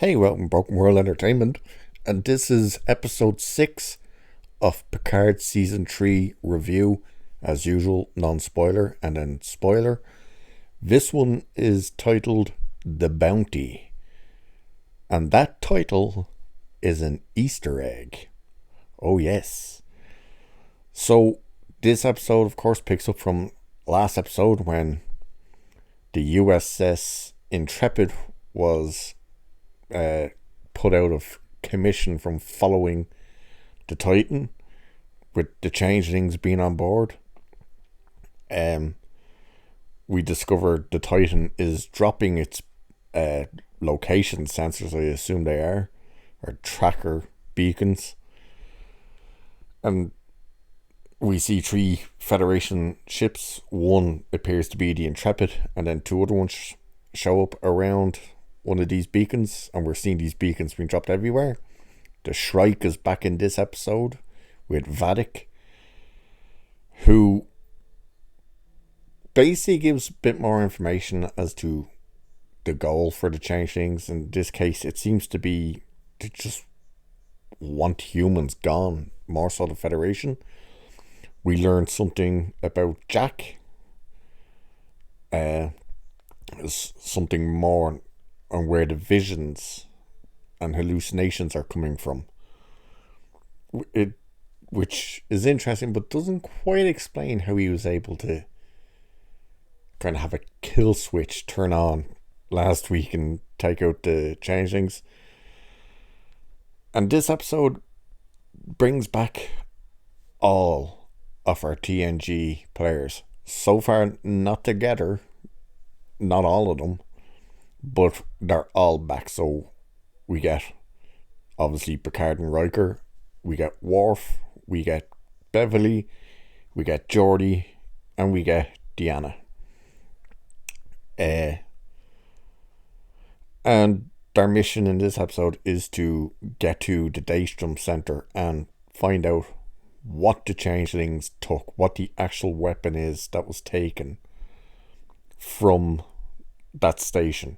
Hey, welcome Broken World Entertainment, and this is episode 6 of Picard Season 3 review. As usual, non-spoiler and then spoiler. This one is titled The Bounty, and that title is an Easter egg. Oh yes. So this episode of course picks up from last episode when the USS Intrepid was put out of commission from following the Titan, with the changelings being on board. We discovered the Titan is dropping its location sensors, I assume they are, or tracker beacons, and we see 3 Federation ships. One appears to be the Intrepid, and then 2 other ones show up around one of these beacons, and we're seeing these beacons being dropped everywhere. The Shrike is back in this episode with Vadic, who basically gives a bit more information as to the goal for the changelings. In this case, it seems to be to just want humans gone, more so the Federation. We learned something about Jack, something more on where the visions and hallucinations are coming from, which is interesting, but doesn't quite explain how he was able to kind of have a kill switch turn on last week and take out the changelings. And this episode brings back all of our TNG players. So far, not together, not all of them, but they're all back. So we get obviously Picard and Riker, we get Worf, we get Beverly, we get Geordi, and we get Deanna. And their mission in this episode is to get to the Daystrom Center and find out what the changelings took, what the actual weapon is that was taken from that station.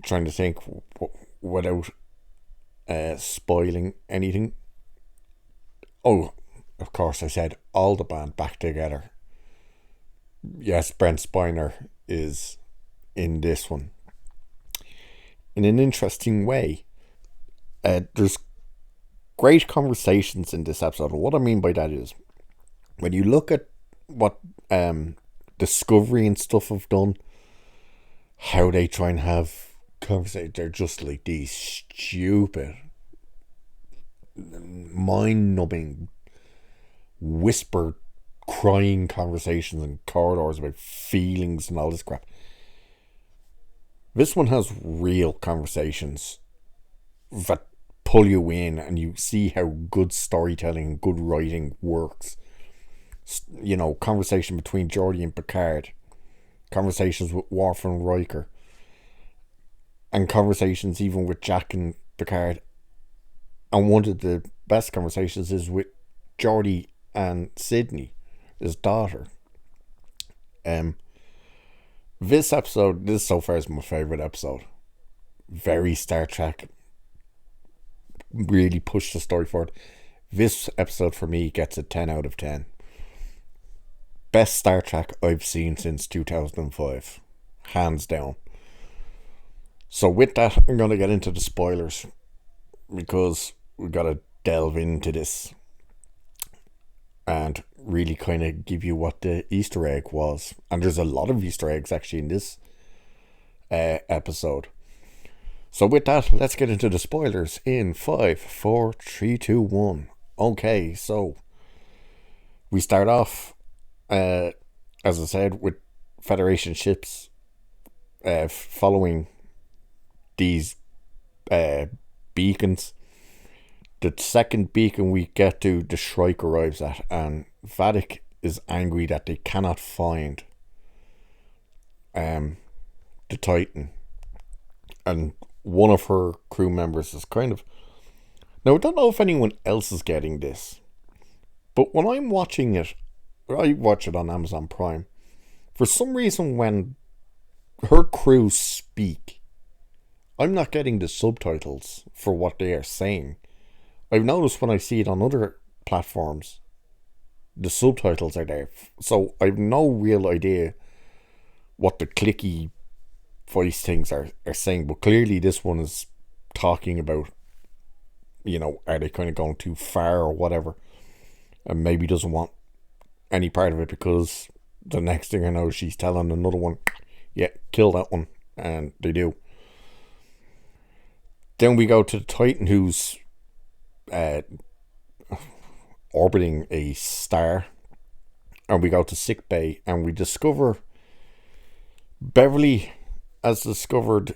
Trying to think without spoiling anything. Oh, of course, I said all the band back together. Yes, Brent Spiner is in this one in an interesting way. There's great conversations in this episode. What I mean by that is, when you look at what Discovery and stuff have done, how they try and have conversations, they're just like these stupid, mind-numbing, whispered, crying conversations in corridors about feelings and all this crap. This one has real conversations that pull you in, and you see how good storytelling and good writing works. You know, conversation between Geordi and Picard, conversations with Worf and Riker, and conversations even with Jack and Picard. And one of the best conversations is with Geordi and Sydney, his daughter. This episode, this so far is my favourite episode. Very Star Trek. Really pushed the story forward. This episode for me gets a 10 out of 10. Best Star Trek I've seen since 2005. Hands down. So with that, I'm going to get into the spoilers, because we've got to delve into this and really kind of give you what the Easter egg was. And there's a lot of Easter eggs actually in this episode. So with that, let's get into the spoilers in 5, 4, 3, 2, 1. Okay, so we start off, as I said, with Federation ships following these beacons. The second beacon we get to, the Shrike arrives at, and Vadic is angry that they cannot find the Titan. And one of her crew members is kind of... Now, I don't know if anyone else is getting this, but when I'm watching it, I watch it on Amazon Prime, for some reason when her crew speak speak, I'm not getting the subtitles for what they are saying. I've noticed when I see it on other platforms, the subtitles are there. So I've no real idea what the clicky voice things are saying. But clearly this one is talking about, are they kind of going too far or whatever. And maybe doesn't want any part of it, because the next thing I know, she's telling another one, yeah, kill that one. And they do. Then we go to the Titan, who's orbiting a star, and we go to sick bay, and we discover Beverly has discovered,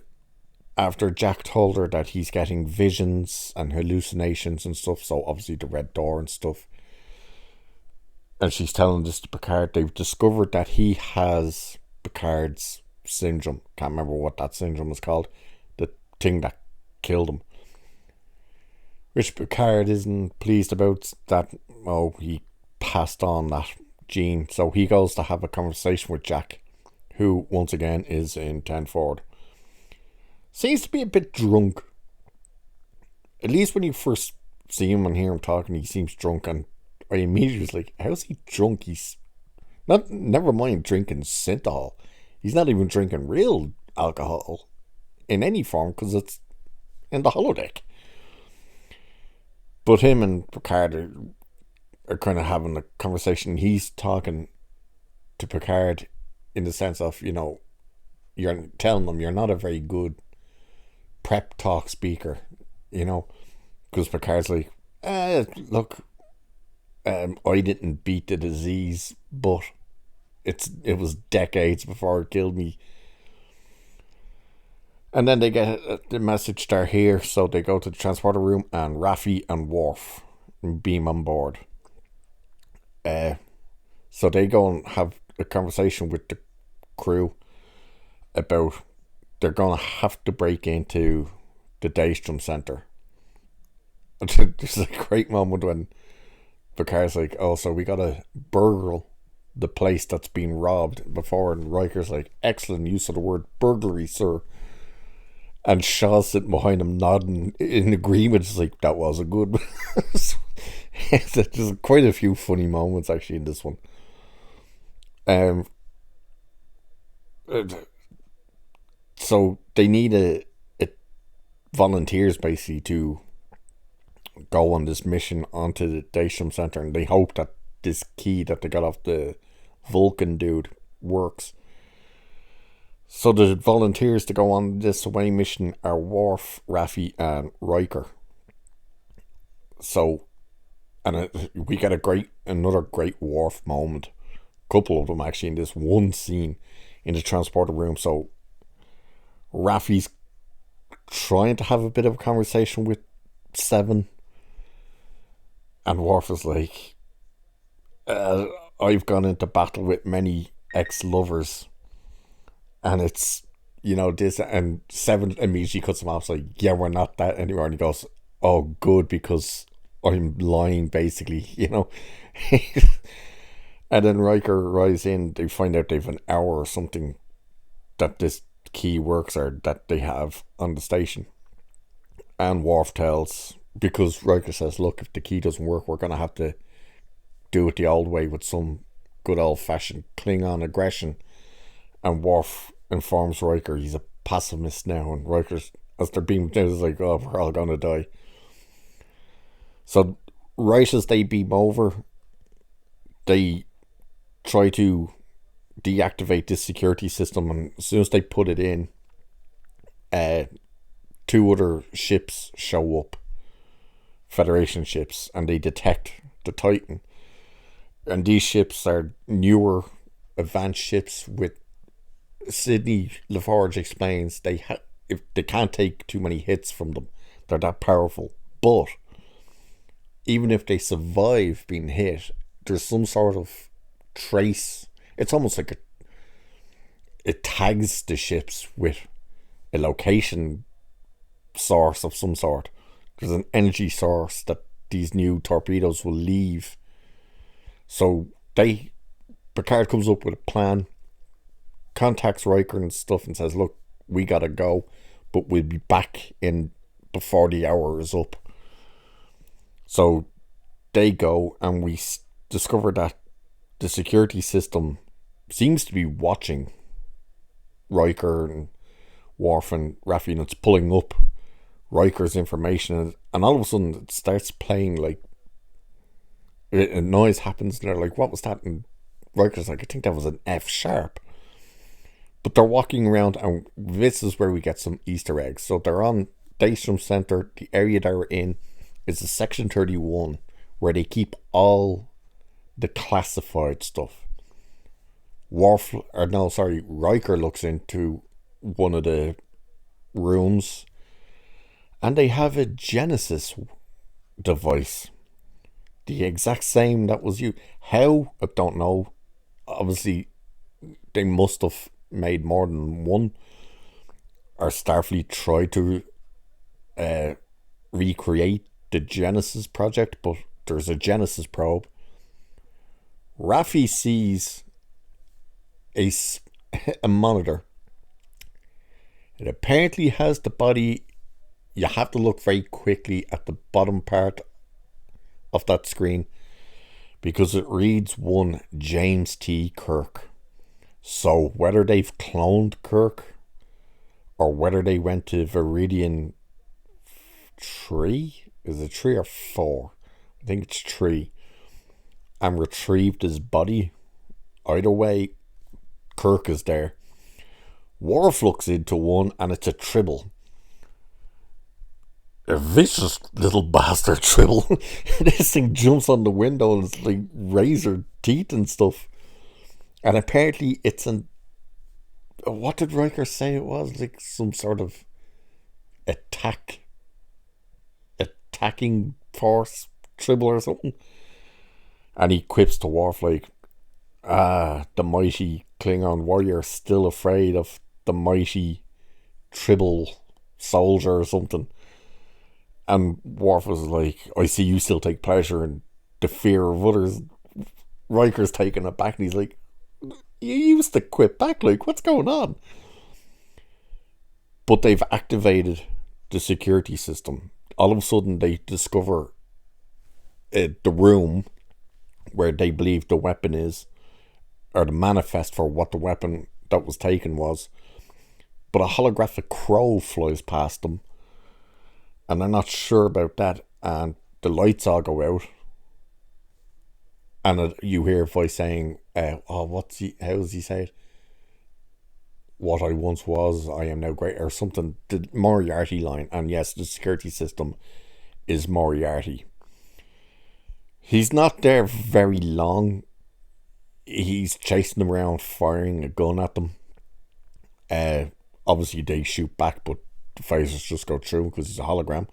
after Jack told her that he's getting visions and hallucinations and stuff, so obviously the Red Door and stuff, and she's telling this to Picard, they've discovered that he has Picard's syndrome. Can't remember what that syndrome is called, the thing that killed him, which Picard isn't pleased about. That he passed on that gene. So he goes to have a conversation with Jack, who once again is in 10 forward. Seems to be a bit drunk. At least when you first see him and hear him talking, he seems drunk, and I immediately was like, how's he drunk? He's not, never mind drinking synthol. He's not even drinking real alcohol in any form, because it's in the holodeck. But him and Picard are kind of having a conversation. He's talking to Picard in the sense of, you're telling them you're not a very good prep talk speaker, because Picard's like, look, I didn't beat the disease, but it was decades before it killed me. And then they get the message they're here, so they go to the transporter room, and Raffi and Worf beam on board. So they go and have a conversation with the crew about they're going to have to break into the Daystrom Center. There's a great moment when Picard's like, so we got to burgle the place that's been robbed before, and Riker's like, excellent use of the word burglary, sir. And Shaw's sitting behind him nodding in agreement. It's like, that was a good one. There's quite a few funny moments actually in this one. So they need a volunteers basically to go on this mission onto the Daystrom Center, and they hope that this key that they got off the Vulcan dude works. So the volunteers to go on this away mission are Worf, Raffi, and Riker. So, and we get another great Worf moment. A couple of them actually in this one scene in the transporter room. So Raffi's trying to have a bit of a conversation with Seven, and Worf is like, I've gone into battle with many ex-lovers, and it's, this, and Seven immediately cuts him off. It's like, yeah, we're not that anymore. And he goes, oh, good, because I'm lying, basically, And then Riker arrives in. They find out they've an hour or something that this key works, or that they have on the station. And Worf tells, because Riker says, look, if the key doesn't work, we're going to have to do it the old way with some good old-fashioned Klingon aggression. And Worf informs Riker he's a pacifist now, and Riker's, as they're being, is like, oh, we're all gonna die. So right as they beam over, they try to deactivate this security system, and as soon as they put it in, two other ships show up, Federation ships, and they detect the Titan. And these ships are newer, advanced ships with, Sidney LaForge explains, if they can't take too many hits from them. They're that powerful. But even if they survive being hit, there's some sort of trace. It's almost like it tags the ships with a location source of some sort. There's an energy source that these new torpedoes will leave. So Picard comes up with a plan, contacts Riker and stuff, and says, look, we gotta go, but we'll be back in before the hour is up. So they go, and we discover that the security system seems to be watching Riker and Worf and Raffi, and it's pulling up Riker's information, and all of a sudden it starts playing like a noise happens, and they're like, what was that? And Riker's like, I think that was an F sharp. But they're walking around, and this is where we get some Easter eggs. So they're on Daystrom Center. The area they're in is a Section 31, where they keep all the classified stuff. Riker looks into one of the rooms, and they have a Genesis device, the exact same that was used. How? I don't know. Obviously, they must have made more than one, or Starfleet tried to recreate the Genesis project, but there's a Genesis probe. Raffi sees a monitor. It apparently has the body. You have to look very quickly at the bottom part of that screen, because it reads one James T. Kirk. So whether they've cloned Kirk, or whether they went to Viridian 3, is it 3 or 4? I think it's 3, and retrieved his body. Either way, Kirk is there. Worf looks into one, and it's a Tribble. A vicious little bastard Tribble. This thing jumps on the window, and it's like razor teeth and stuff. And apparently it's what did Riker say it was? Like some sort of attacking force Tribble or something. And he quips to Worf like, the mighty Klingon warrior still afraid of the mighty Tribble soldier or something. And Worf was like, I see you still take pleasure in the fear of others. Riker's taken it back, and he's like, you used to quit back, like, what's going on? But they've activated the security system. All of a sudden they discover the room where they believe the weapon is, or the manifest for what the weapon that was taken was. But a holographic crow flies past them, and they're not sure about that, and the lights all go out, and you hear a voice saying, how does he say it? What I once was, I am now great, or something, the Moriarty line. And yes, the security system is Moriarty. He's not there very long. He's chasing them around, firing a gun at them. Obviously they shoot back, but the phasers just go through because he's a hologram.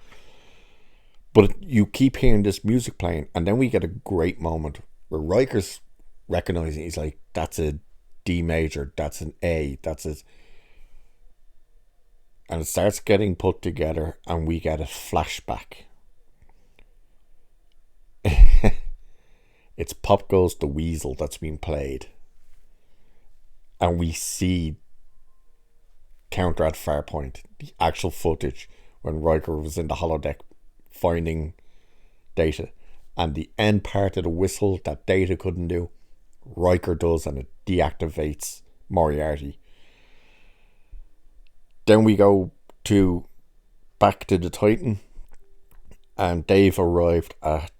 But you keep hearing this music playing, and then we get a great moment where Riker's recognizing, he's like, that's a D major, that's an A, that's it. And it starts getting put together, and we get a flashback. It's Pop Goes the Weasel that's being played, and we see Counter at Farpoint, the actual footage when Riker was in the holodeck finding Data, and the end part of the whistle that Data couldn't do, Riker does, and it deactivates Moriarty. Then we go back to the Titan, and they've arrived at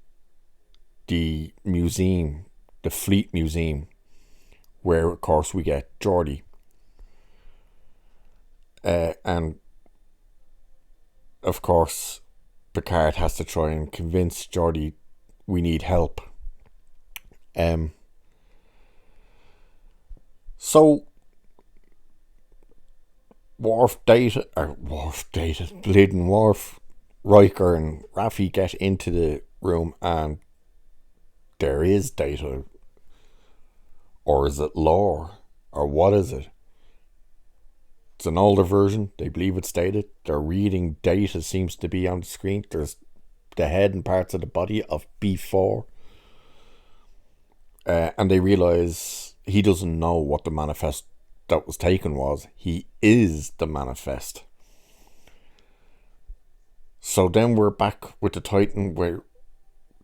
the museum, the Fleet Museum, where of course we get Geordi. And of course Picard has to try and convince Geordi we need help. So Worf, Riker and Raffi get into the room, and there is Data. Or is it lore? Or what is it? It's an older version. They believe it's Data. They're reading Data seems to be on the screen. There's the head and parts of the body of B4. And they realise he doesn't know what the manifest that was taken was he is the manifest. So then we're back with the Titan where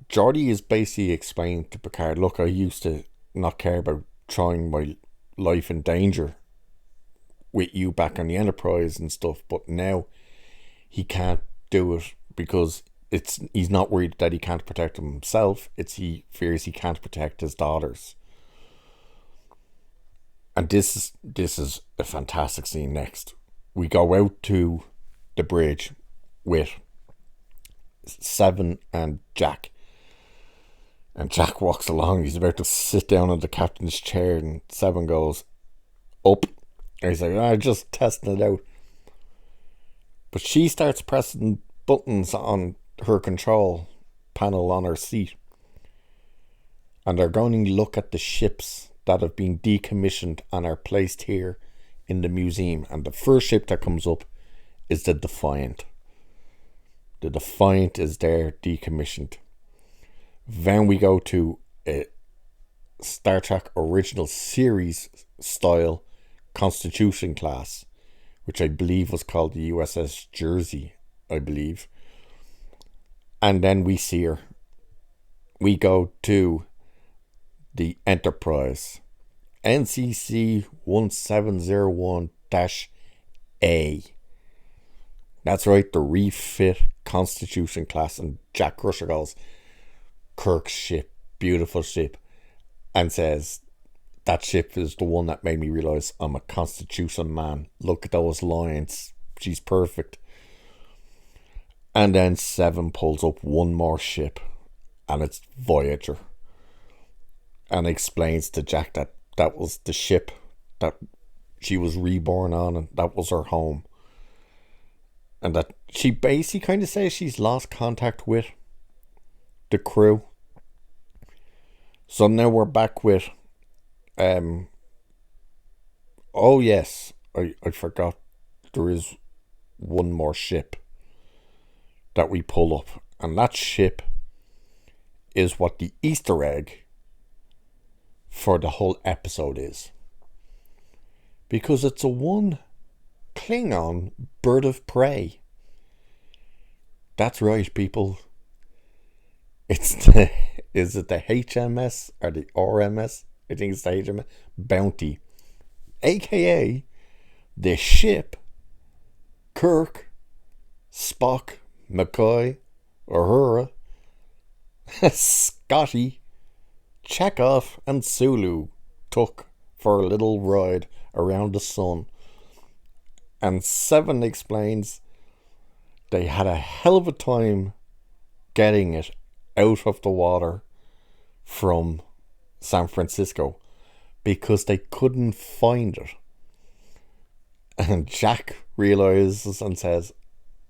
Geordi is basically explaining to Picard, look, I used to not care about throwing my life in danger with you back on the Enterprise and stuff, but now he can't do it because he's not worried that he can't protect himself, it's he fears he can't protect his daughters. And this is a fantastic scene next. We go out to the bridge with Seven and Jack. And Jack walks along. He's about to sit down in the captain's chair, and Seven goes up. And he's like, I'm just testing it out. But she starts pressing buttons on her control panel on her seat. And they're going to look at the ships that have been decommissioned and are placed here in the museum. And the first ship that comes up is the Defiant. The Defiant is there, decommissioned. Then we go to a Star Trek original series style Constitution class, which I believe was called the USS Jersey, I believe. And then we see her. We go to the Enterprise, NCC 1701-A. That's right, the refit Constitution class. And Jack Crusher goes, Kirk's ship, beautiful ship, and says, that ship is the one that made me realise I'm a Constitution man. Look at those lines. She's perfect. And then Seven pulls up one more ship, and it's Voyager. And explains to Jack that that was the ship that she was reborn on, and that was her home. And that she basically kind of says she's lost contact with the crew. So now we're back with oh yes, I forgot there is one more ship that we pull up, and that ship is what the Easter egg for the whole episode is, because it's a one Klingon bird of prey. That's right, people. It's the, is it the HMS or the RMS? I think it's the HMS Bounty, aka the ship Kirk, Spock, McCoy, Uhura, Scotty, Chekhov, and Sulu took for a little ride around the sun. And Seven explains they had a hell of a time getting it out of the water from San Francisco because they couldn't find it. And Jack realizes and says,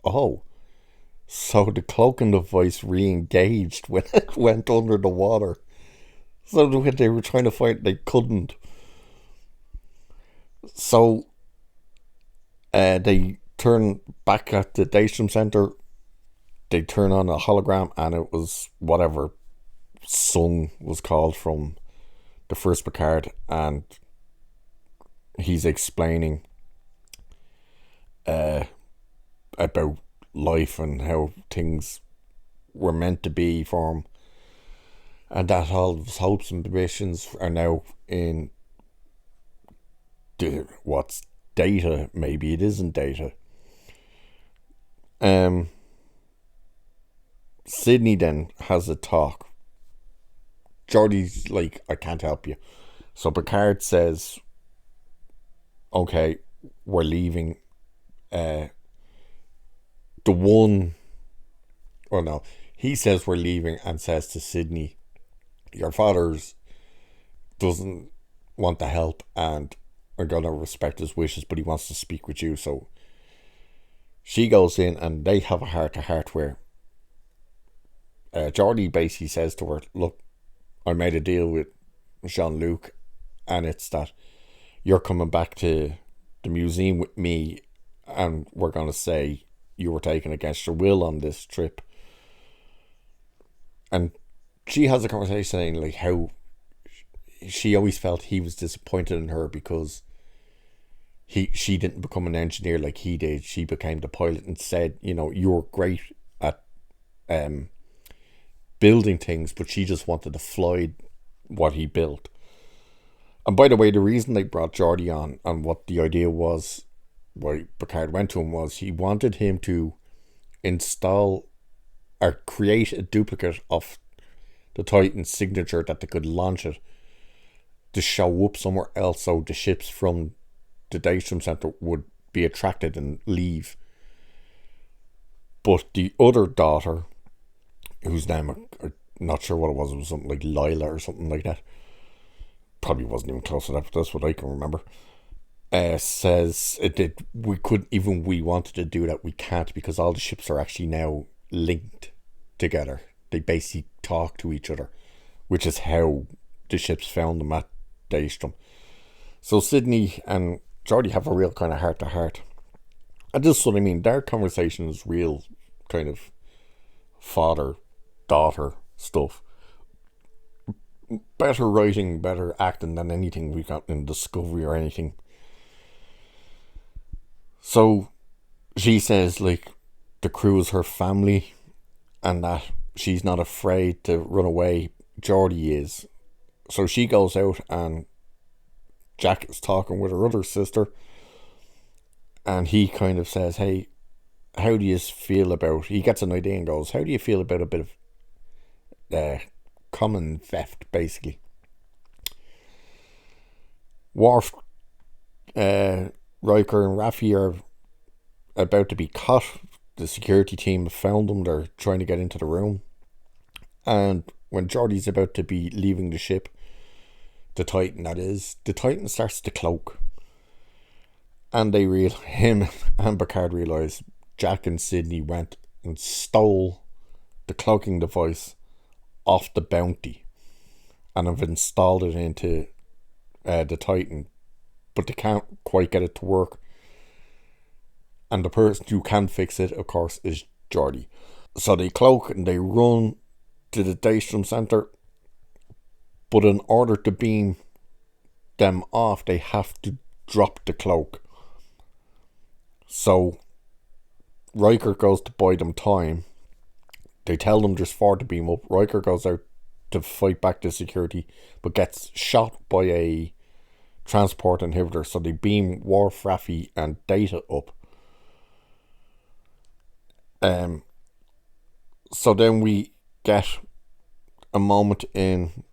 oh, so the cloaking device re-engaged when it went under the water. So when they were trying to find it, they couldn't. So they turn back at the Daystrom Center. They turn on a hologram, and it was whatever Sung was called from the first Picard, and he's explaining about life and how things were meant to be for him, and that all of his hopes and ambitions are now in what's Data. Maybe it isn't Data. Sydney then has a talk. Geordi's like, I can't help you. So Picard says, okay, we're leaving. The one, or no, he says we're leaving and says to Sydney, your father's doesn't want the help and are going to respect his wishes, but he wants to speak with you. So she goes in and they have a heart-to-heart where Geordi basically says to her, look, I made a deal with Jean-Luc, and it's that you're coming back to the museum with me, and we're going to say you were taken against your will on this trip. And she has a conversation saying like how she always felt he was disappointed in her because she didn't become an engineer like he did. She became the pilot and said, you're great at um building things, but she just wanted to fly what he built. And by the way, the reason they brought Geordie on and what the idea was, why Picard went to him, was he wanted him to install or create a duplicate of the Titan's signature that they could launch it to show up somewhere else, so the ships from the Daystrom Center would be attracted and leave. But the other daughter, whose name I'm not sure what it was something like Lila or something like that. Probably wasn't even close enough. That's what I can remember. Says it did. We could, even we wanted to do that, we can't, because all the ships are actually now linked together. They basically talk to each other, which is how the ships found them at Daystrom. So Sydney and Geordie have a real kind of heart to heart, and this is what I mean. Their conversation is real kind of father daughter stuff. Better writing, better acting than anything we got in Discovery or anything. So she says, like, the crew is her family and that she's not afraid to run away. Geordie is. So she goes out and Jack is talking with her other sister, and he kind of says, hey, how do you feel about, he gets an idea and goes, how do you feel about a bit of common theft, basically? Worf, Riker and Raffi are about to be caught. The security team have found them. They're trying to get into the room. And when Geordie's about to be leaving the ship, the Titan that is, the Titan starts to cloak. And him and Picard realise Jack and Sydney went and stole the cloaking device off the Bounty and have installed it into the Titan, but they can't quite get it to work. And the person who can fix it, of course, is Geordie. So they cloak and they run to the Daystrom Center, but in order to beam them off, they have to drop the cloak. So Riker goes to buy them time. They tell them there's 4 to beam up. Riker goes out to fight back the security, but gets shot by a transport inhibitor. So they beam Worf, Raffi, and Data up. So then we get a moment in,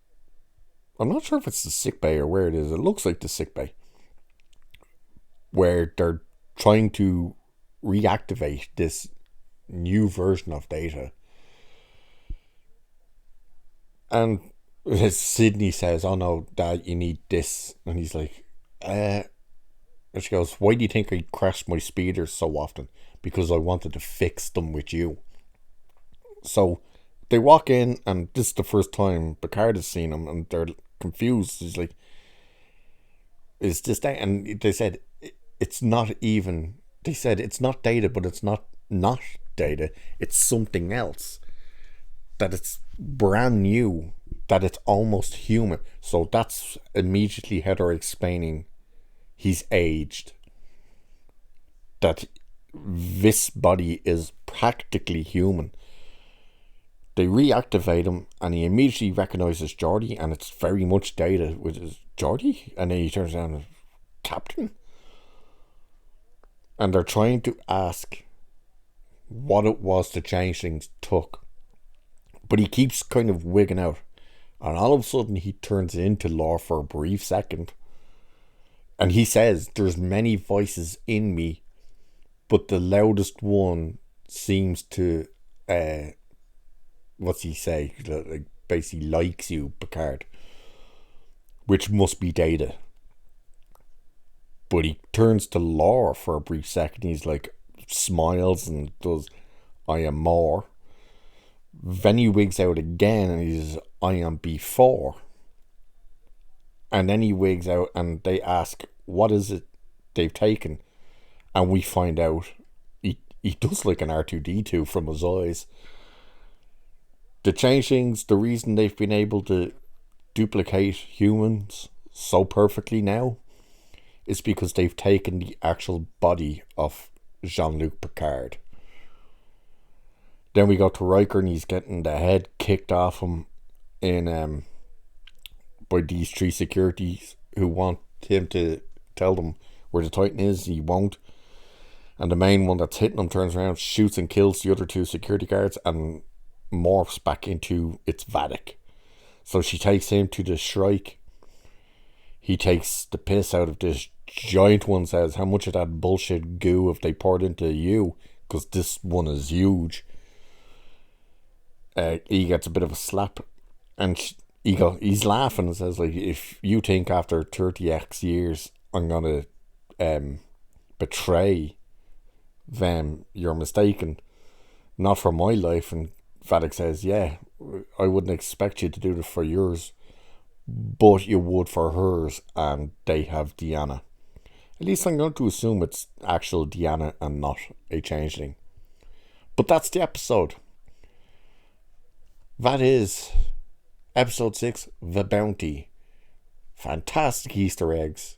I'm not sure if it's the sickbay or where it is. It looks like the sickbay, where they're trying to reactivate this new version of Data. And Sydney says, oh no, Dad, you need this. And he's like, And she goes, why do you think I crashed my speeders so often? Because I wanted to fix them with you. So they walk in, and this is the first time Picard has seen them, and they're confused. He's like, is this Data? And they said, it's not even, they said it's not Data, but it's not Data. It's something else. That it's brand new, that it's almost human. So that's immediately Heather explaining he's aged, that this body is practically human. They reactivate him, and he immediately recognizes Geordie, and it's very much Data, which is Geordie, and then he turns around and, Captain? And they're trying to ask what it was the changelings took, but he keeps kind of wigging out, and all of a sudden he turns into Lore for a brief second, and he says, there's many voices in me, but the loudest one seems to what's he say, like basically likes you, Picard, which must be Data. But he turns to Lore for a brief second. He's like, smiles and does, I am more. Then he wigs out again and he says, I am before. And then he wigs out and they ask, what is it they've taken? And we find out he does like an R2-D2 from his eyes. The changelings, the reason they've been able to duplicate humans so perfectly now is because they've taken the actual body of Jean-Luc Picard. Then we go to Riker and he's getting the head kicked off him in by these three securities who want him to tell them where the Titan is. He won't. And the main one that's hitting him turns around, shoots and kills the other two security guards and morphs back into its Vadic. So she takes him to the Shrike. He takes the piss out of this giant one, says, how much of that bullshit goo have they poured into you? Because this one is huge. He gets a bit of a slap. And he's laughing and says, like, if you think after 30x years I'm going to betray them, you're mistaken. Not for my life. And Vadic says, yeah, I wouldn't expect you to do this for yours, but you would for hers, and they have Deanna. At least I'm going to assume it's actual Deanna and not a changeling. But that's the episode. That is episode 6, The Bounty. Fantastic Easter eggs.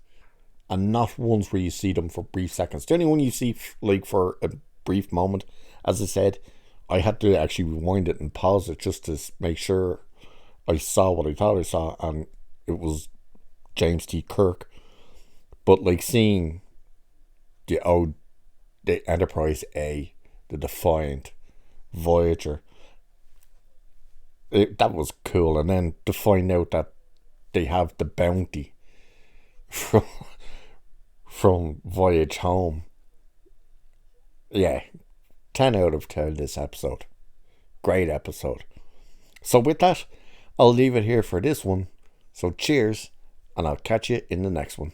And not ones where you see them for brief seconds. The only one you see like for a brief moment, as I said, I had to actually rewind it and pause it just to make sure I saw what I thought I saw, and it was James T. Kirk. But like seeing the Enterprise A, the Defiant, Voyager, that was cool. And then to find out that they have the bounty from Voyage Home. Yeah, 10 out of 10 this episode. Great episode. So with that, I'll leave it here for this one. So cheers, and I'll catch you in the next one.